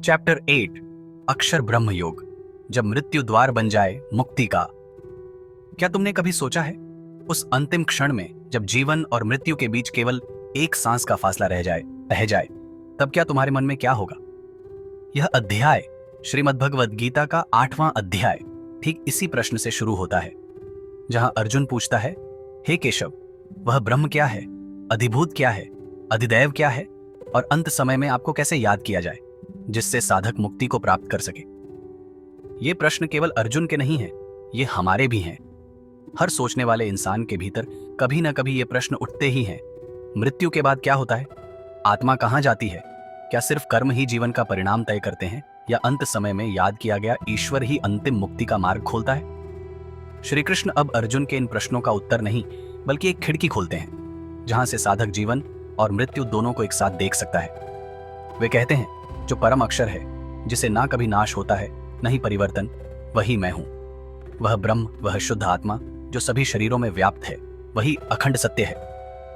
Chapter 8 अक्षर ब्रह्म योग, जब मृत्यु द्वार बन जाए मुक्ति का। क्या तुमने कभी सोचा है उस अंतिम क्षण में जब जीवन और मृत्यु के बीच केवल एक सांस का फासला रह जाए तब क्या तुम्हारे मन में क्या होगा? यह अध्याय श्रीमद् भगवद गीता का 8वां अध्याय ठीक इसी प्रश्न से शुरू होता है, जहां अर्जुन पूछता है, हे केशव, वह ब्रह्म क्या है, अधिभूत क्या है, अधिदैव क्या है और अंत समय में आपको कैसे याद किया जाए जिससे साधक मुक्ति को प्राप्त कर सके। ये प्रश्न केवल अर्जुन के नहीं हैं, ये हमारे भी हैं। हर सोचने वाले इंसान के भीतर कभी ना कभी ये प्रश्न उठते ही हैं। मृत्यु के बाद क्या होता है? आत्मा कहां जाती है? क्या सिर्फ कर्म ही जीवन का परिणाम तय करते हैं या अंत समय में याद किया गया ईश्वर ही अंतिम मुक्ति का मार्ग खोलता है? श्री कृष्ण अब अर्जुन के इन प्रश्नों का उत्तर नहीं बल्कि एक खिड़की खोलते हैं जहां से साधक जीवन और मृत्यु दोनों को एक साथ देख सकता है। वे कहते हैं, जो परम अक्षर है, जिसे ना कभी नाश होता है न ही परिवर्तन, वही मैं हूं। वह ब्रह्म, वह शुद्ध आत्मा जो सभी शरीरों में व्याप्त है, वही अखंड सत्य है।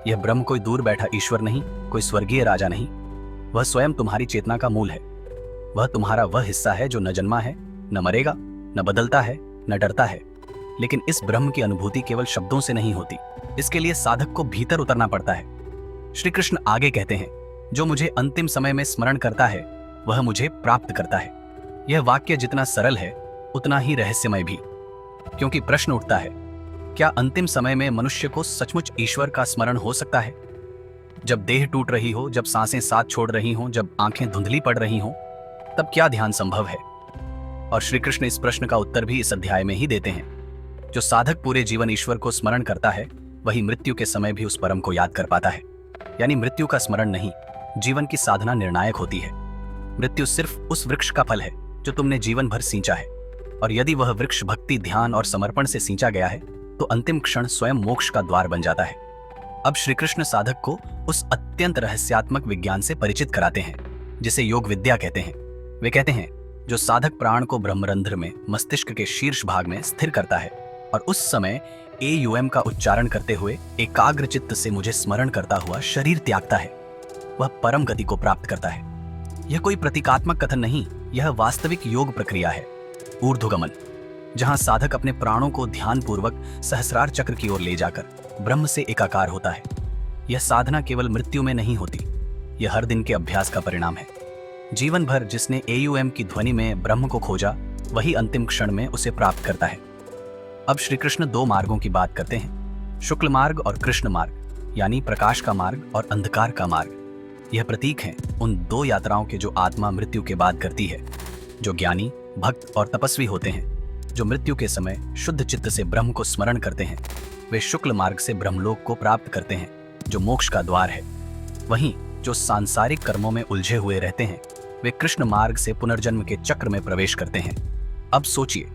यह ब्रह्म कोई दूर बैठा ईश्वर नहीं, कोई स्वर्गीय राजा नहीं, वह स्वयं तुम्हारी चेतना का मूल है। वह तुम्हारा वह हिस्सा है जो न जन्मा है, न मरेगा, न बदलता है, न डरता है। लेकिन इस ब्रह्म की अनुभूति केवल शब्दों से नहीं होती, इसके लिए साधक को भीतर उतरना पड़ता है। श्री कृष्ण आगे कहते हैं, जो मुझे अंतिम समय में स्मरण करता है वह मुझे प्राप्त करता है। यह वाक्य जितना सरल है उतना ही रहस्यमय भी, क्योंकि प्रश्न उठता है, क्या अंतिम समय में मनुष्य को सचमुच ईश्वर का स्मरण हो सकता है? जब देह टूट रही हो, जब सांसें साथ छोड़ रही हों, जब आंखें धुंधली पड़ रही हों, तब क्या ध्यान संभव है? और श्री कृष्ण इस प्रश्न का उत्तर भी इस अध्याय में ही देते हैं। जो साधक पूरे जीवन ईश्वर को स्मरण करता है वही मृत्यु के समय भी उस परम को याद कर पाता है। यानी मृत्यु का स्मरण नहीं, जीवन की साधना निर्णायक होती है। मृत्यु सिर्फ उस वृक्ष का फल है जो तुमने जीवन भर सींचा है, और यदि वह वृक्ष भक्ति, ध्यान और समर्पण से सींचा गया है तो अंतिम क्षण स्वयं मोक्ष का द्वार बन जाता है। अब श्री कृष्ण साधक को उस अत्यंत रहस्यात्मक विज्ञान से परिचित कराते हैं जिसे योग विद्या कहते हैं। वे कहते हैं, जो साधक प्राण को ब्रह्मरंध्र में मस्तिष्क के शीर्ष भाग में स्थिर करता है और उस समय AUM का उच्चारण करते हुए एकाग्र चित्त से मुझे स्मरण करता हुआ शरीर त्यागता है, वह परम गति को प्राप्त करता है। यह कोई प्रतीकात्मक कथन नहीं, यह वास्तविक योग प्रक्रिया है, ऊर्ध्वगमन, जहां साधक अपने प्राणों को ध्यान पूर्वक सहस्रार चक्र की ओर ले जाकर ब्रह्म से एकाकार होता है। यह साधना केवल मृत्यु में नहीं होती, यह हर दिन के अभ्यास का परिणाम है। जीवन भर जिसने AUM की ध्वनि में ब्रह्म को खोजा वही अंतिम क्षण में उसे प्राप्त करता है। अब श्री कृष्ण दो मार्गों की बात करते हैं, शुक्ल मार्ग और कृष्ण मार्ग, यानी प्रकाश का मार्ग और अंधकार का मार्ग। यह प्रतीक हैं उन दो यात्राओं के जो आत्मा मृत्यु के बाद करती है। जो ज्ञानी, भक्त और तपस्वी होते हैं, जो मृत्यु के समय शुद्ध चित्त से ब्रह्म को स्मरण करते हैं, वे शुक्ल मार्ग से ब्रह्मलोक को प्राप्त करते हैं जो मोक्ष का द्वार है। वहीं जो सांसारिक कर्मों में उलझे हुए रहते हैं, वे कृष्ण मार्ग से पुनर्जन्म के चक्र में प्रवेश करते हैं। अब सोचिए,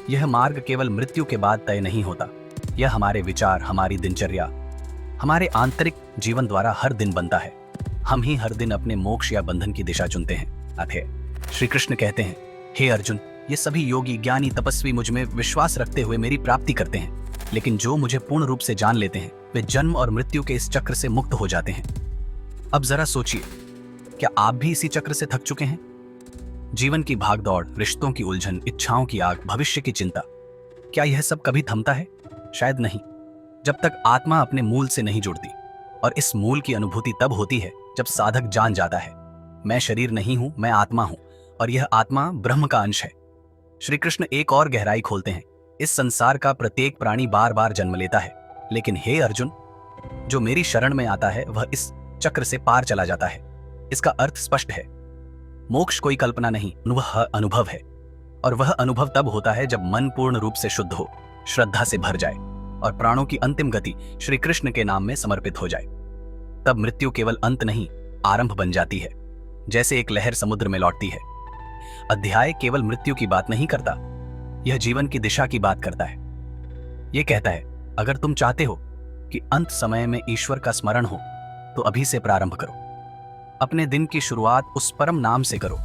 यह मार्ग केवल मृत्यु के बाद तय नहीं होता, यह हमारे विचार, हमारी दिनचर्या, हमारे आंतरिक जीवन द्वारा हर दिन बनता है। हम ही हर दिन अपने मोक्ष या बंधन की दिशा चुनते हैं। अतः श्री कृष्ण कहते हैं, हे अर्जुन, ये सभी योगी, ज्ञानी, तपस्वी मुझ में विश्वास रखते हुए मेरी प्राप्ति करते हैं, लेकिन जो मुझे पूर्ण रूप से जान लेते हैं वे जन्म और मृत्यु के इस चक्र से मुक्त हो जाते हैं। अब जरा सोचिए, क्या आप भी इसी चक्र से थक चुके हैं? जीवन की भागदौड़, रिश्तों की उलझन, इच्छाओं की आग, भविष्य की चिंता, क्या यह सब कभी थमता है? शायद नहीं, जब तक आत्मा अपने मूल से नहीं जुड़ती। और इस मूल की अनुभूति तब होती है जब साधक जान जाता है, मैं शरीर नहीं हूं, मैं आत्मा हूं, और यह आत्मा ब्रह्म का अंश है। श्री कृष्ण एक और गहराई खोलते हैं, इस संसार का प्रत्येक प्राणी बार बार जन्म लेता है, लेकिन हे अर्जुन, जो मेरी शरण में आता है वह इस चक्र से पार चला जाता है। इसका अर्थ स्पष्ट है, मोक्ष कोई कल्पना नहीं, वह अनुभव है। और वह अनुभव तब होता है जब मन पूर्ण रूप से शुद्ध हो, श्रद्धा से भर जाए और प्राणों की अंतिम गति श्री कृष्ण के नाम में समर्पित हो जाए। तब मृत्यु केवल अंत नहीं, आरंभ बन जाती है, जैसे एक लहर समुद्र में लौटती है। अध्याय केवल मृत्यु की बात नहीं करता, यह जीवन की दिशा की बात करता है। यह कहता है, अगर तुम चाहते हो कि अंत समय में ईश्वर का स्मरण हो तो अभी से प्रारंभ करो। अपने दिन की शुरुआत उस परम नाम से करो।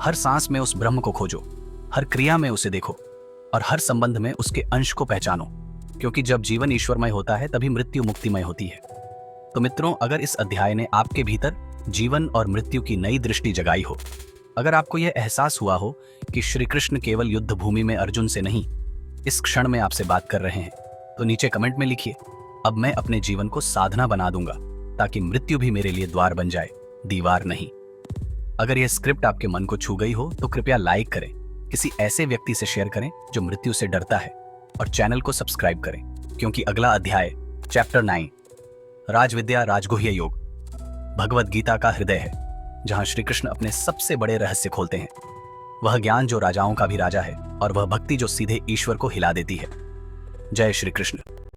हर सांस में उस ब्रह्म को खोजो, हर क्रिया में उसे देखो और हर संबंध में उसके अंश को पहचानो, क्योंकि जब जीवन ईश्वरमय होता है तभी मृत्यु मुक्तिमय होती है। तो मित्रों, अगर इस अध्याय ने आपके भीतर जीवन और मृत्यु की नई दृष्टि जगाई हो, अगर आपको यह एहसास हुआ हो कि श्री कृष्ण केवल युद्ध भूमि में अर्जुन से नहीं, इस क्षण में आपसे बात कर रहे हैं, तो नीचे कमेंट में लिखिए, अब मैं अपने जीवन को साधना बना दूंगा ताकि मृत्यु भी मेरे लिए द्वार बन जाए, दीवार नहीं। अगर यह स्क्रिप्ट आपके मन को छू गई हो तो कृपया लाइक करें, किसी ऐसे व्यक्ति से शेयर करें जो मृत्यु से डरता है, और चैनल को सब्सक्राइब करें, क्योंकि अगला अध्याय चैप्टर 9 राजविद्या राजगुह्य योग भगवद गीता का हृदय है, जहां श्री कृष्ण अपने सबसे बड़े रहस्य खोलते हैं। वह ज्ञान जो राजाओं का भी राजा है, और वह भक्ति जो सीधे ईश्वर को हिला देती है। जय श्री कृष्ण।